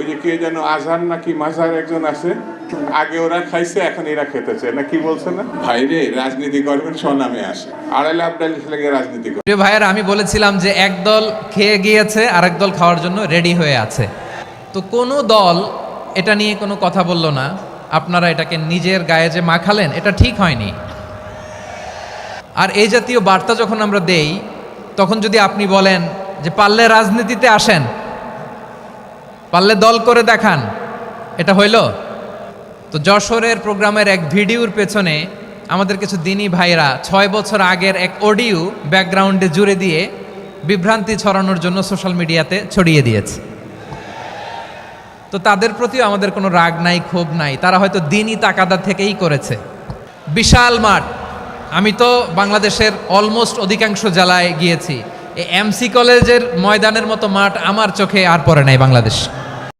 ওই যে কে যেন আজহার নাকি মাঝার একজন আছে, আগে ওরা খাইছে এখন এরা খেতেছে না, কি বলছে না ভাইরে রাজনীতি করবেন স্বনামে আসে, আড়াইলে আবডালি লেগে রাজনীতি করে। প্রিয় ভাইয়েরা, আমি বলেছিলাম যে একদল খেয়ে গিয়েছে আরেক দল খাওয়ার জন্য রেডি হয়ে আছে। তো কোনো দল এটা নিয়ে কোনো কথা বলল না, আপনারা এটাকে নিজের গায়ে যে মাখালেন এটা ঠিক হয়নি। আর এই জাতীয় বার্তা যখন আমরা দেই তখন যদি আপনি বলেন যে পারলে রাজনীতিতে আসেন, পারলে দল করে দেখান, এটা হইল? তো যশোরের প্রোগ্রামের এক ভিডিওর পেছনে আমাদের কিছু দিনী ভাইরা 6 বছর আগের এক অডিও ব্যাকগ্রাউন্ডে জুড়ে দিয়ে বিভ্রান্তি ছড়ানোর জন্য সোশ্যাল মিডিয়াতে ছড়িয়ে দিয়েছে। তো তাদের প্রতিও আমাদের কোনো রাগ নাই, ক্ষোভ নাই, তারা হয়তো দিনই তাকাদা থেকেই করেছে। বিশাল মাঠ, আমি তো বাংলাদেশের অলমোস্ট অধিকাংশ জেলায় গিয়েছি, এই এমসি কলেজের ময়দানের মতো মাঠ আমার চোখে আর পড়ে নাই বাংলাদেশ।